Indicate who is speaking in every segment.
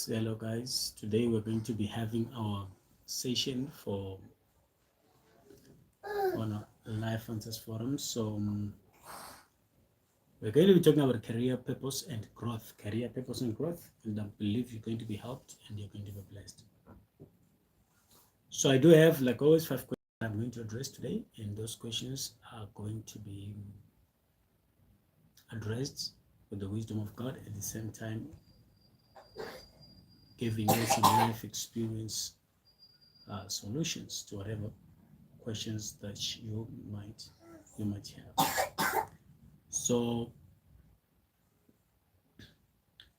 Speaker 1: Hello guys. Today we're going to be having our session for on a Life Answers Forum. We're going to be talking about career purpose and growth. Career purpose and growth, and I believe you're going to be helped and you're going to be blessed. So I do have, like always, 5 questions I'm going to address today, and those questions are going to be addressed with the wisdom of God, at the same time giving you some life experience solutions to whatever questions that you might have. So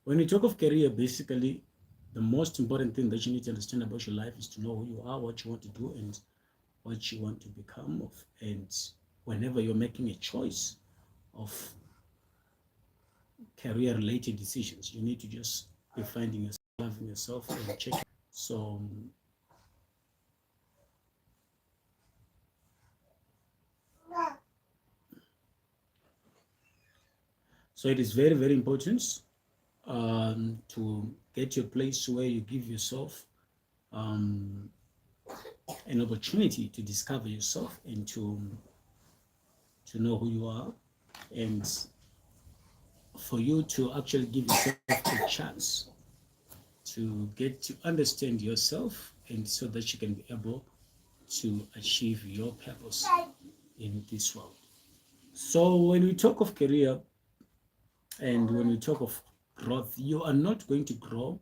Speaker 1: when we talk of career, basically the most important thing that you need to understand about your life is to know who you are, what you want to do, and what you want to become of. And whenever you're making a choice of career related decisions, you need to just be finding yourself, loving yourself, and checking. So it is very, very important to get to a place where you give yourself an opportunity to discover yourself and to know who you are, and for you to actually give yourself a chance to get to understand yourself, and so that you can be able to achieve your purpose in this world. So when we talk of career and when we talk of growth, you are not going to grow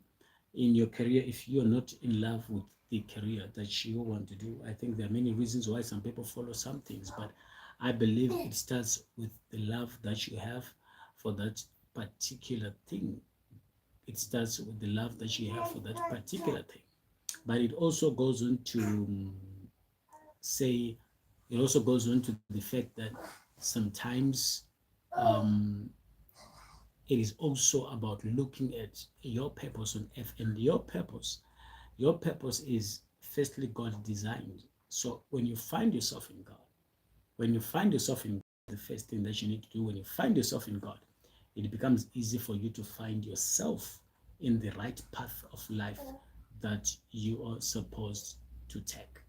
Speaker 1: in your career if you are not in love with the career that you want to do. I think there are many reasons why some people follow some things, but I believe it starts with the love that you have for that particular thing. It starts with the love that you have for that particular thing. But it also goes on to say, it also goes on to the fact that sometimes it is also about looking at your purpose on earth, and your purpose is firstly God designed. So when you find yourself in God, the first thing that you need to do when you find yourself in God, it becomes easy for you to find yourself in the right path of life that you are supposed to take.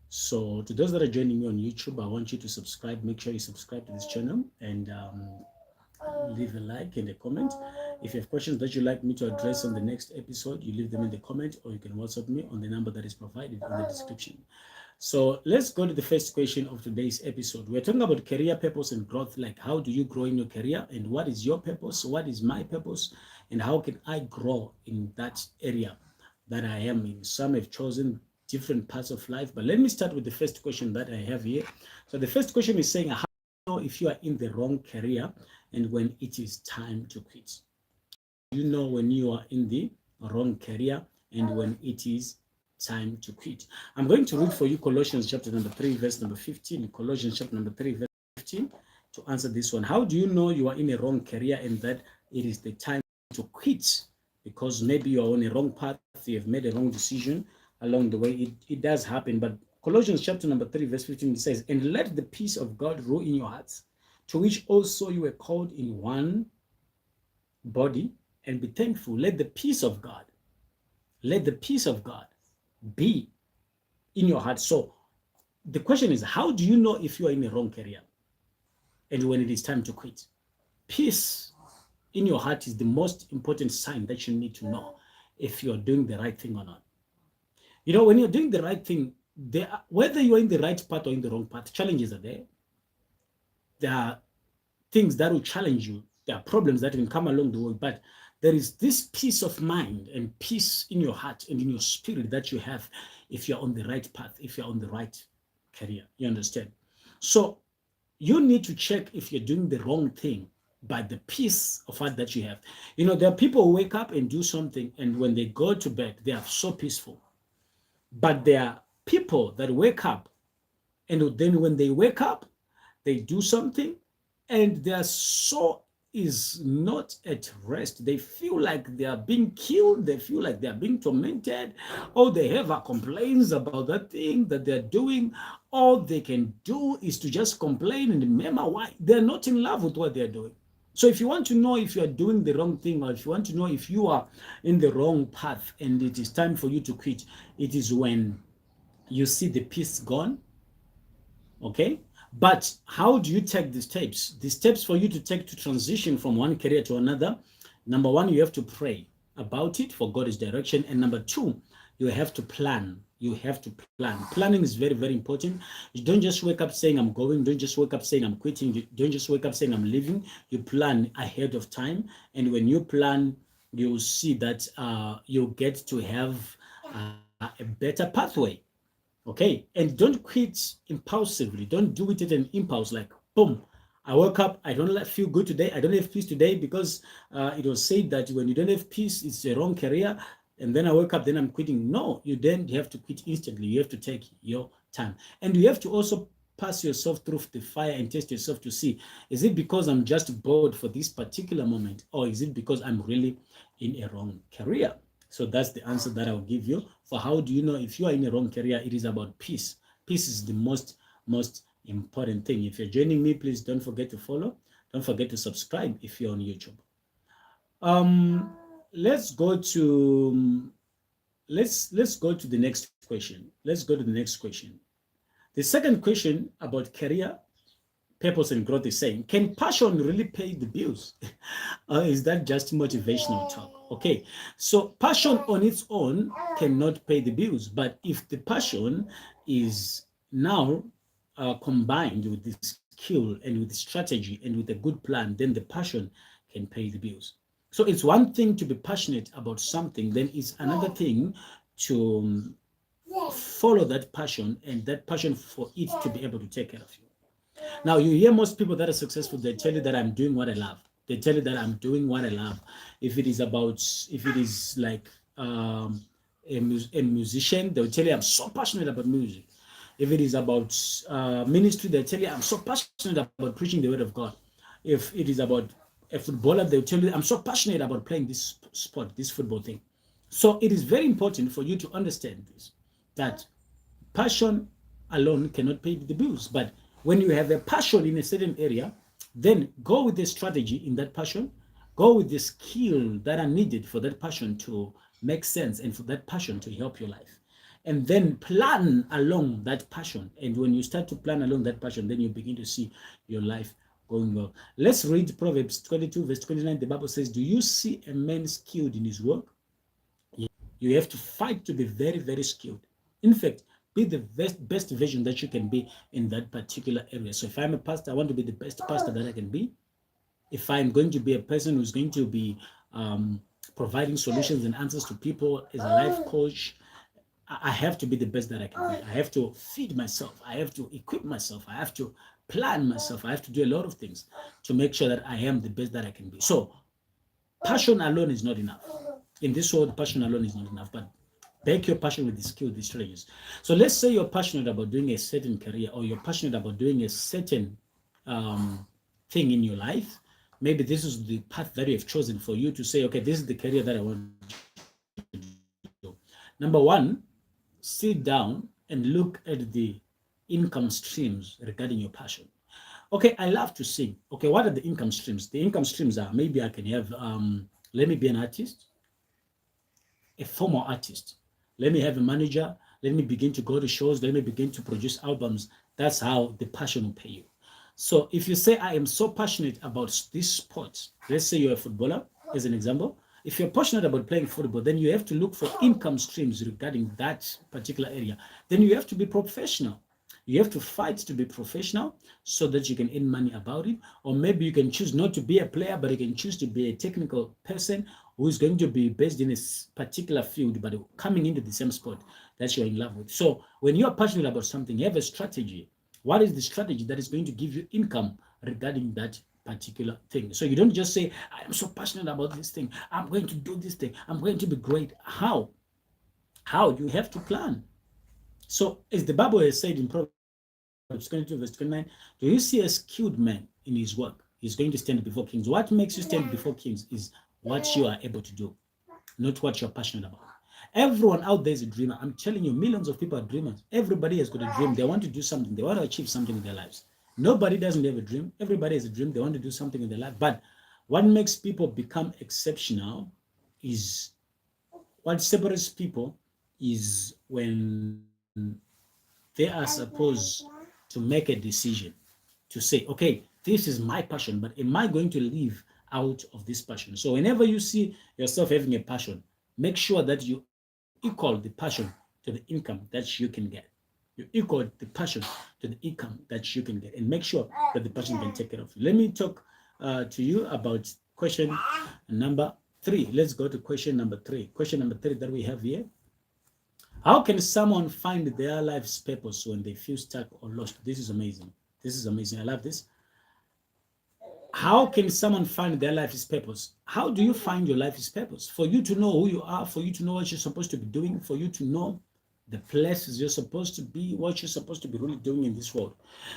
Speaker 1: So to those that are joining me on YouTube, I want you to subscribe. Make sure you subscribe to this channel and leave a like and a comment. If you have questions that you'd like me to address on the next episode, you leave them in the comment, or you can WhatsApp me on the number that is provided in the description. So let's go to the first question of today's episode. We're talking about career purpose and growth, like how do you grow in your career, and what is your purpose, what is my purpose, and how can I grow in that area that I am in. Some have chosen different parts of life, but let me start with the first question that I have here. So the first question is saying, how do you know if you are in the wrong career and when it is time to quit? You know when you are in the wrong career and when it is time to quit. I'm going to read for you Colossians chapter number 3, verse number 15. Colossians chapter number 3, verse 15, to answer this one. How do you know you are in a wrong career and that it is the time to quit? Because maybe you are on a wrong path, you have made a wrong decision along the way. It does happen. But Colossians chapter number 3, verse 15, it says, and let the peace of God rule in your hearts, to which also you were called in one body, and be thankful. Let the peace of God be in your heart. So the question is, how do you know if you are in a wrong career and when it is time to quit? Peace in your heart is the most important sign that you need to know if you're doing the right thing or not. You know, when you're doing the right thing, whether you're in the right path or in the wrong path, challenges are there. There are things that will challenge you. There are problems that will come along the way, but there is this peace of mind and peace in your heart and in your spirit that you have if you're on the right path, if you're on the right career. You understand? So you need to check if you're doing the wrong thing by the peace of heart that you have. You know, there are people who wake up and do something, and when they go to bed, they are so peaceful. But there are people that wake up, and then when they wake up, they do something, and their soul is not at rest. They feel like they are being killed. They feel like they are being tormented. All they have are complaints about that thing that they're doing. All they can do is to just complain and remember why they're not in love with what they're doing. So if you want to know if you are doing the wrong thing, or if you want to know if you are in the wrong path and it is time for you to quit, it is when you see the peace gone. Okay. But how do you take the steps? The steps for you to take to transition from one career to another. Number one, you have to pray about it for God's direction. And number two, you have to plan. You have to plan. Planning is very, very important. You don't just wake up saying I'm going. Don't just wake up saying I'm quitting. You don't just wake up saying I'm leaving. You plan ahead of time. And when you plan, you'll see that you'll get to have a better pathway. Okay. And don't quit impulsively. Don't do it at an impulse like, boom, I woke up, I don't feel good today. I don't have peace today because it was said that when you don't have peace, it's a wrong career. And then I wake up, then I'm quitting. No, you then have to quit instantly. You have to take your time. And you have to also pass yourself through the fire and test yourself to see, is it because I'm just bored for this particular moment, or is it because I'm really in a wrong career? So that's the answer that I'll give you. For how do you know if you are in a wrong career? It is about peace. Peace is the most important thing. If you're joining me, please don't forget to follow. Don't forget to subscribe if you're on YouTube. Let's go to the next question. Let's go to the next question. The second question about career, purpose, and growth is saying, can passion really pay the bills? Or is that just motivational talk? Okay, so passion on its own cannot pay the bills, but if the passion is now combined with the skill and with the strategy and with a good plan, then the passion can pay the bills. So it's one thing to be passionate about something, then it's another thing to follow that passion, and that passion for it to be able to take care of you. Now, you hear most people that are successful, they tell you that I'm doing what I love. They tell you that I'm doing what I love. If it is like a musician, they'll tell you I'm so passionate about music. If it is about ministry, they'll tell you I'm so passionate about preaching the word of God. If it is about a footballer, they'll tell you I'm so passionate about playing this sport, this football thing. So it is very important for you to understand this, that passion alone cannot pay the bills. But when you have a passion in a certain area, then go with the strategy in that passion, go with the skill that are needed for that passion to make sense and for that passion to help your life. And then plan along that passion. And when you start to plan along that passion, then you begin to see your life going well. Let's read Proverbs 22, verse 29. The Bible says, do you see a man skilled in his work? You have to fight to be very, very skilled. In fact, be the best version that you can be in that particular area. So if I'm a pastor, I want to be the best pastor that I can be. If I'm going to be a person who's going to be providing solutions and answers to people as a life coach, I have to be the best that I can be. I have to feed myself. I have to equip myself. I have to plan myself. I have to do a lot of things to make sure that I am the best that I can be. So passion alone is not enough. In this world, passion alone is not enough, but back your passion with the skill, the strategies. So let's say you're passionate about doing a certain career, or you're passionate about doing a certain thing in your life. Maybe this is the path that you have chosen for you to say, okay, this is the career that I want to do. Number one, sit down and look at the income streams regarding your passion. Okay, I love to sing. Okay, what are the income streams? The income streams are, maybe I can have, let me be an artist, a former artist. Let me have a manager. Let me begin to go to shows. Let me begin to produce albums. That's how the passion will pay you. So if you say, I am so passionate about this sport, let's say you're a footballer, as an example. If you're passionate about playing football, then you have to look for income streams regarding that particular area. Then you have to be professional. You have to fight to be professional so that you can earn money about it. Or maybe you can choose not to be a player, but you can choose to be a technical person who is going to be based in a particular field, but coming into the same sport that you're in love with. So when you're passionate about something, you have a strategy. What is the strategy that is going to give you income regarding that particular thing? So you don't just say, I am so passionate about this thing. I'm going to do this thing. I'm going to be great. How? You have to plan. So as the Bible has said in Proverbs 22, verse 29, do you see a skilled man in his work? He's going to stand before kings. What makes you stand before kings is what you are able to do, not what you're passionate about. Everyone out there is a dreamer. I'm telling you, millions of people are dreamers. Everybody has got a dream. They want to do something. They want to achieve something in their lives. Nobody doesn't have a dream. Everybody has a dream. They want to do something in their life. But What makes people become exceptional is what separates people is when they are supposed to make a decision to say, okay, this is my passion, but am I going to live out of this passion? So whenever you see yourself having a passion, make sure that you equal the passion to the income that you can get. You equal the passion to the income that you can get, and make sure that the passion can take care of you. Let me talk to you about question number 3. Let's go to question number 3. Question number 3 that we have here. How can someone find their life's purpose when they feel stuck or lost? This is amazing. This is amazing. I love this. How can someone find their life's purpose? How do you find your life's purpose? For you to know who you are, for you to know what you're supposed to be doing, for you to know the places you're supposed to be, what you're supposed to be really doing in this world.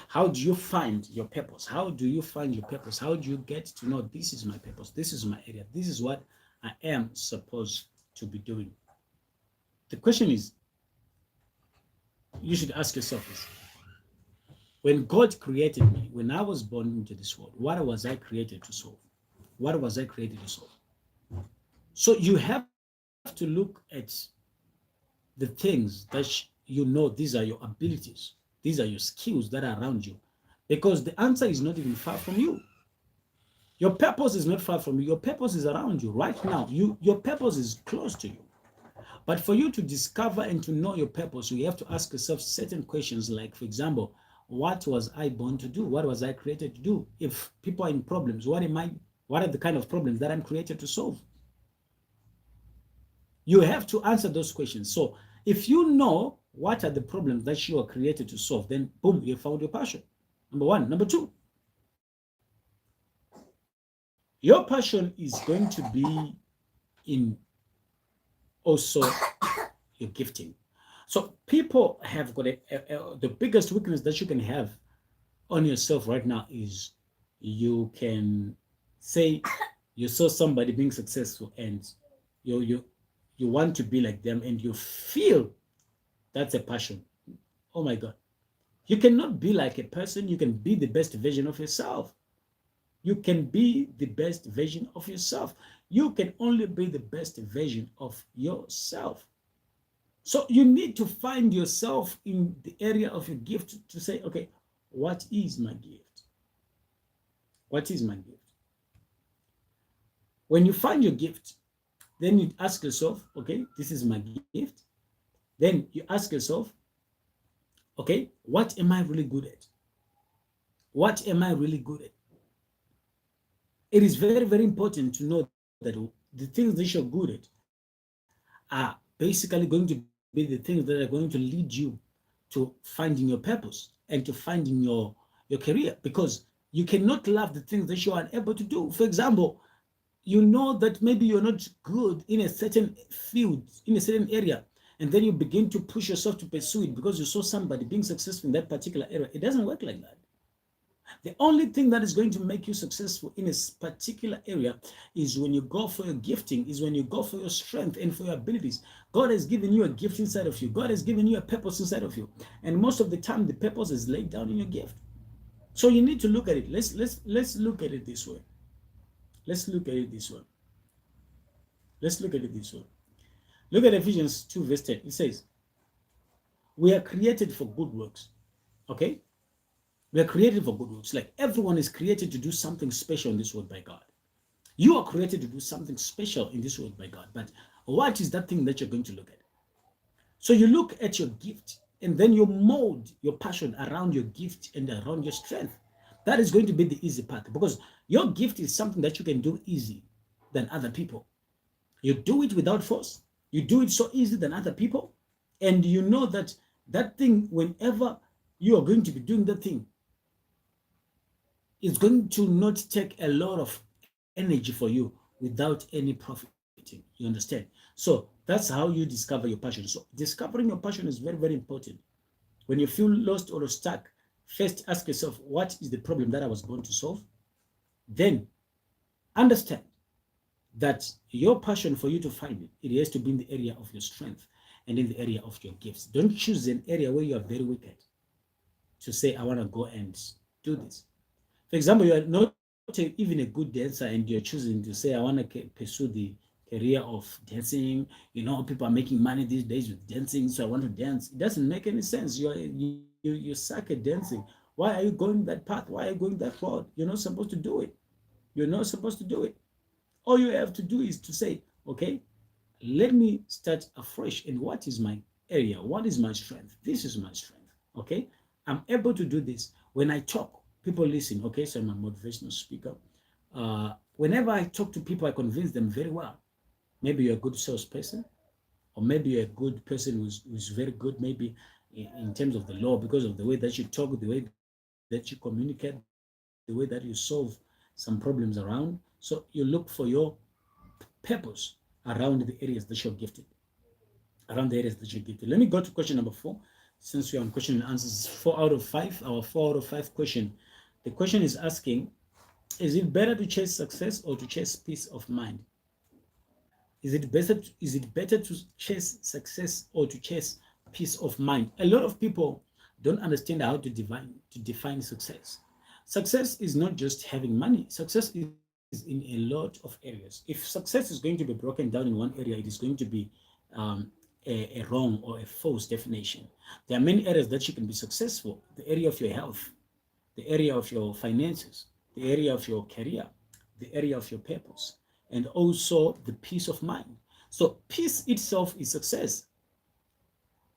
Speaker 1: How do you find your purpose? How do you find your purpose? How do you get to know this is my purpose? This is my area. This is what I am supposed to be doing. The question is, you should ask yourself this. When God created me, when I was born into this world, what was I created to solve? What was I created to solve? So you have to look at the things that you know, these are your abilities, these are your skills that are around you, because the answer is not even far from you. Your purpose is not far from you. Your purpose is around you right now. Your purpose is close to you. But for you to discover and to know your purpose, you have to ask yourself certain questions like, for example, what was I born to do? What was I created to do? If people are in problems, what are the kind of problems that I'm created to solve? You have to answer those questions. So if you know what are the problems that you are created to solve, then boom, you found your passion. Number 1. Number 2, your passion is going to be in also your gifting. So people have got the biggest weakness that you can have on yourself right now is you can say you saw somebody being successful and you want to be like them, and you feel that's a passion. Oh my God. You cannot be like a person. You can be the best version of yourself. You can be the best version of yourself. You can only be the best version of yourself. So you need to find yourself in the area of your gift to say, okay, what is my gift? What is my gift? When you find your gift, then you ask yourself, okay, this is my gift. Then you ask yourself, okay, what am I really good at? What am I really good at? It is very, very important to know that the things that you're good at are basically going to be the things that are going to lead you to finding your purpose and to finding your career, because you cannot love the things that you are unable to do. For example, you know that maybe you're not good in a certain field, in a certain area, and then you begin to push yourself to pursue it because you saw somebody being successful in that particular area. It doesn't work like that. The only thing that is going to make you successful in a particular area is when you go for your gifting, is when you go for your strength and for your abilities. God has given you a gift inside of you. God has given you a purpose inside of you. And most of the time, the purpose is laid down in your gift. So you need to look at it. Let's look at it this way. Let's look at it this way. Let's look at it this way. Look at Ephesians 2 verse 10. It says, we are created for good works. Okay? We are created for good works. Like everyone is created to do something special in this world by God. You are created to do something special in this world by God. But what is that thing that you're going to look at? So you look at your gift and then you mold your passion around your gift and around your strength. That is going to be the easy path, because your gift is something that you can do easy than other people. You do it without force. You do it so easy than other people. And you know that that thing, whenever you are going to be doing that thing, it's going to not take a lot of energy for you without any profiting. You understand? So that's how you discover your passion. So discovering your passion is very, very important. When you feel lost or stuck, first ask yourself, what is the problem that I was born to solve? Then understand that your passion, for you to find it, it has to be in the area of your strength and in the area of your gifts. Don't choose an area where you are very weak at to say, I want to go and do this. For example, you are not even a good dancer and you're choosing to say, I want to pursue the career of dancing, people are making money these days with dancing, so I want to dance. It doesn't make any sense. You suck at dancing. Why are you going that path? Why are you going that road? You're not supposed to do it. You're not supposed to do it. All you have to do is to say, okay, let me start afresh. And what is my area? What is my strength? This is my strength. Okay. I'm able to do this. When I talk, people listen. Okay. So I'm a motivational speaker. Whenever I talk to people, I convince them very well. Maybe you're a good salesperson, or maybe you're a good person who's very good, maybe in terms of the law, because of the way that you talk, the way that you communicate, the way that you solve some problems around. So you look for your purpose around the areas that you're gifted. Around the areas that you're gifted. Let me go to question number 4. Since we're on question and answers, 4 out of 5, our 4 out of 5 question. The question is asking, is it better to chase success or to chase peace of mind? Is it better to chase success or to chase peace of mind? A lot of people don't understand how to define success. Success is not just having money. Success is in a lot of areas. If success is going to be broken down in one area, it is going to be um, a wrong or a false definition. There are many areas that you can be successful. The area of your health, the area of your finances, the area of your career, the area of your purpose, and also the peace of mind. So, peace itself is success.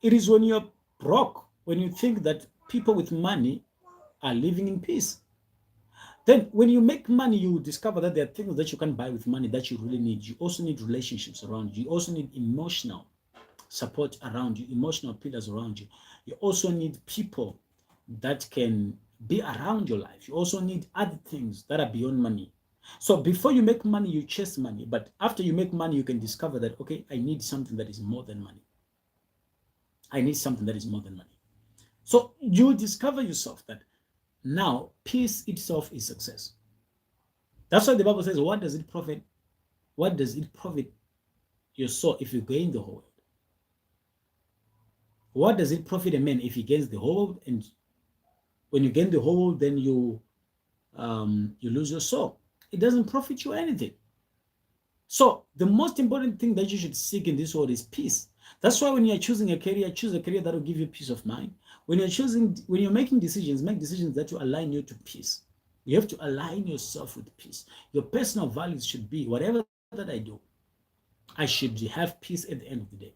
Speaker 1: It is when you're broke, when you think that people with money are living in peace. Then, when you make money, you discover that there are things that you can buy with money that you really need. You also need relationships around you. You also need emotional support around you, emotional pillars around you. You also need people that can be around your life. You also need other things that are beyond money. So before you make money, you chase money. But after you make money, you can discover that, okay, I need something that is more than money. I need something that is more than money. So you discover yourself that now peace itself is success. That's why the Bible says, what does it profit? What does it profit your soul if you gain the whole world? What does it profit a man if he gains the whole world? And when you gain the whole world, then you lose your soul. It doesn't profit you anything. So the most important thing that you should seek in this world is peace. That's why when you're choosing a career, choose a career that will give you peace of mind. When you're making decisions, make decisions that will align you to peace. You have to align yourself with peace. Your personal values should be, whatever that I do, I should have peace at the end of the day.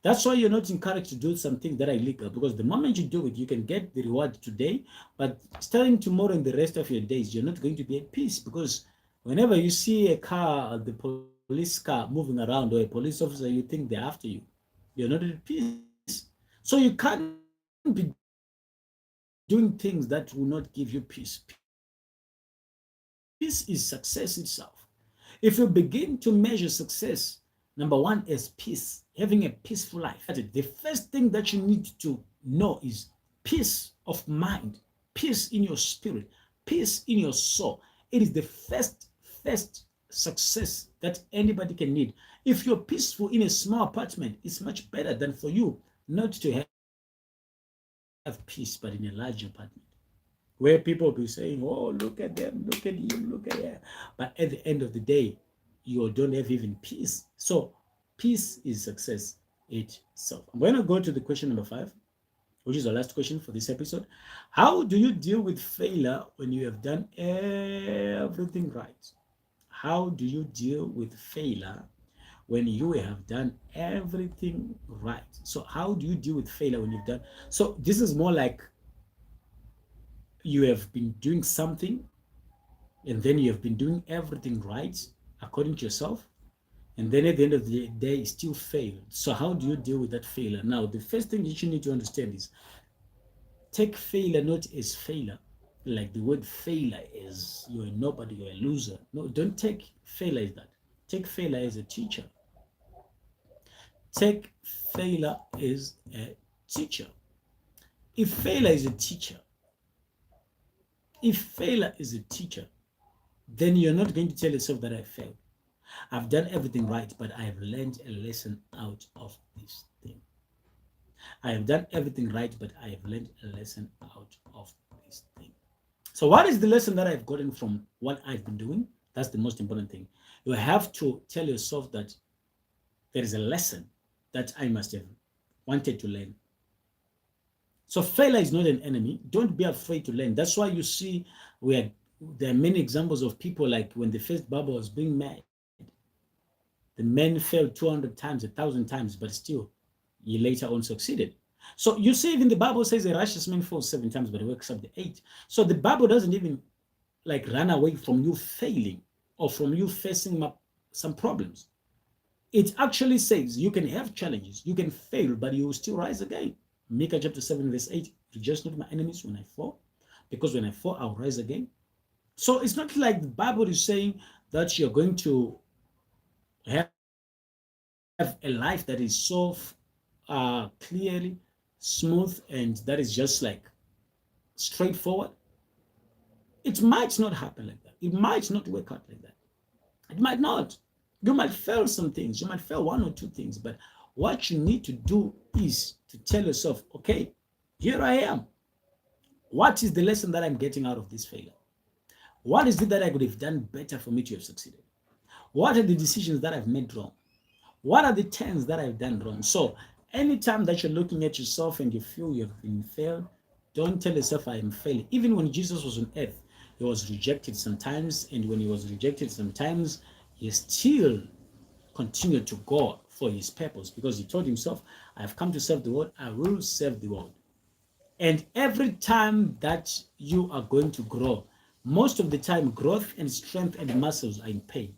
Speaker 1: That's why you're not encouraged to do something that are illegal, because the moment you do it, you can get the reward today, but starting tomorrow and the rest of your days, you're not going to be at peace, because whenever you see a car, the police car moving around, or a police officer, you think they're after you. You're not at peace. So you can't be doing things that will not give you peace. Peace is success itself. If you begin to measure success, number 1 is peace, having a peaceful life. The first thing that you need to know is peace of mind, peace in your spirit, peace in your soul. It is the first success that anybody can need. If you're peaceful in a small apartment, it's much better than for you not to have peace, but in a large apartment, where people will be saying, oh, look at them, look at you, look at her. But at the end of the day, you don't have even peace. So peace is success itself. I'm going to go to the question number 5, which is the last question for this episode. How do you deal with failure when you have done everything right? How do you deal with failure when you have done everything right? So how do you deal with failure when you've done? So this is more like you have been doing something, and then you have been doing everything right according to yourself, and then at the end of the day you still failed. So how do you deal with that failure? Now, the first thing that you need to understand is, take failure not as failure, like the word failure is you're a nobody, you're a loser. No, don't take failure as that. Take failure as a teacher. Take failure as a teacher. If failure is a teacher, if failure is a teacher, then you're not going to tell yourself that I failed. I've done everything right, but I have learned a lesson out of this thing. I have done everything right, but I have learned a lesson out of this thing. So what is the lesson that I've gotten from what I've been doing? That's the most important thing. You have to tell yourself that there is a lesson that I must have wanted to learn. So failure is not an enemy. Don't be afraid to learn. That's why you see there are many examples of people like when the first Bible was being made, the men failed 200 times, 1,000 times, but still he later on succeeded. So you see, even the Bible says a righteous man falls 7 times, but he wakes up the 8th. So the Bible doesn't even like run away from you failing or from you facing some problems. It actually says you can have challenges, you can fail, but you will still rise again. Micah chapter 7, verse 8, rejoice not my enemies when I fall, because when I fall, I'll rise again. So it's not like the Bible is saying that you're going to have a life that is so clearly smooth and that is just like straightforward. It might not happen like that. It might not work out like that. It might not. You might fail some things. You might fail 1 or 2 things. But what you need to do is to tell yourself, okay, here I am. What is the lesson that I'm getting out of this failure? What is it that I could have done better for me to have succeeded? What are the decisions that I've made wrong? What are the turns that I've done wrong? So anytime that you're looking at yourself and you feel you've been failed, don't tell yourself I am failing. Even when Jesus was on earth, he was rejected sometimes. And when he was rejected sometimes, he still continued to go for his purpose because he told himself, I have come to serve the world. I will serve the world. And every time that you are going to grow, most of the time, growth and strength and muscles are in pain.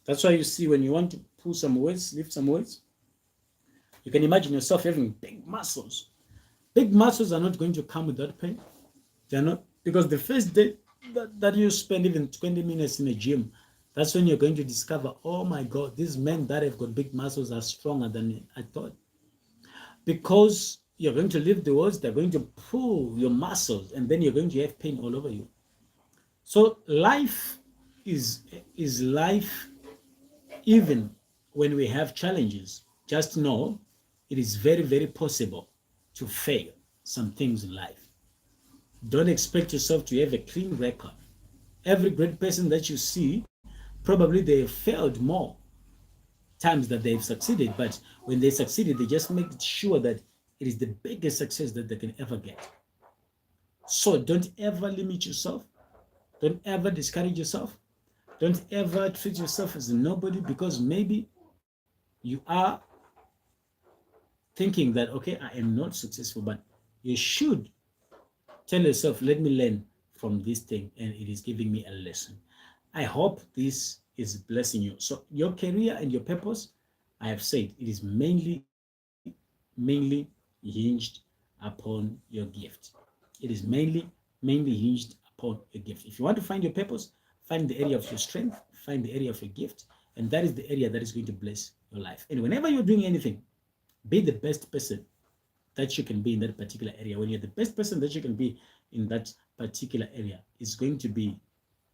Speaker 1: That's why you see when you want to pull some weights, lift some weights, you can imagine yourself having big muscles. Big muscles are not going to come without pain. They're not, because the first day that you spend even 20 minutes in a gym, that's when you're going to discover, oh my God, these men that have got big muscles are stronger than I thought. Because you're going to lift the weights, they're going to pull your muscles, and then you're going to have pain all over you. So life is life. Even when we have challenges, just know it is very, very possible to fail some things in life. Don't expect yourself to have a clean record. Every great person that you see, probably they have failed more times that they've succeeded, but when they succeeded, they just make sure that it is the biggest success that they can ever get. So don't ever limit yourself. Don't ever discourage yourself. Don't ever treat yourself as a nobody, because maybe you are thinking that, okay, I am not successful, but you should tell yourself, let me learn from this thing, and it is giving me a lesson. I hope this is blessing you. So your career and your purpose, I have said, it is mainly hinged upon your gift. It is mainly hinged upon your gift. If you want to find your purpose, find the area of your strength, find the area of your gift, and that is the area that is going to bless your life. And whenever you're doing anything, be the best person that you can be in that particular area. When you're the best person that you can be in that particular area, it's going to be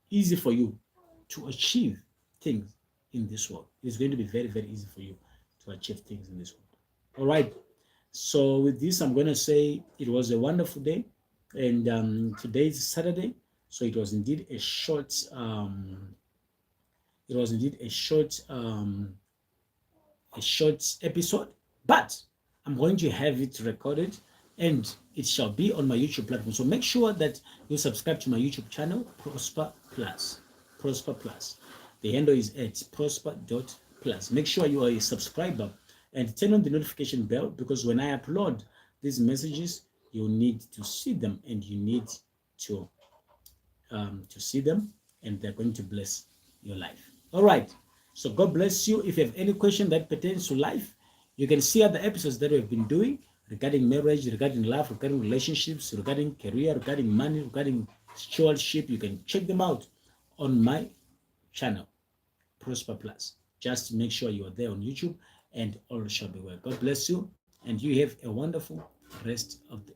Speaker 1: easy for you to achieve things in this world. It's going to be very, very easy for you to achieve things in this world. All right. So with this, I'm going to say it was a wonderful day. And today is Saturday. So it was indeed a short, a short episode, but I'm going to have it recorded and it shall be on my YouTube platform. So make sure that you subscribe to my YouTube channel, Prosper Plus. Prosper Plus. The handle is at prosper.plus. Make sure you are a subscriber and turn on the notification bell, because when I upload these messages, you need to see them, and you need to see them, and they're going to bless your life. All right. So God bless you. If you have any question that pertains to life, you can see other episodes that we've been doing regarding marriage, regarding love, regarding relationships, regarding career, regarding money, regarding stewardship. You can check them out on my channel, Prosper Plus. Just make sure you are there on YouTube, and all shall be well. God bless you, and you have a wonderful rest of the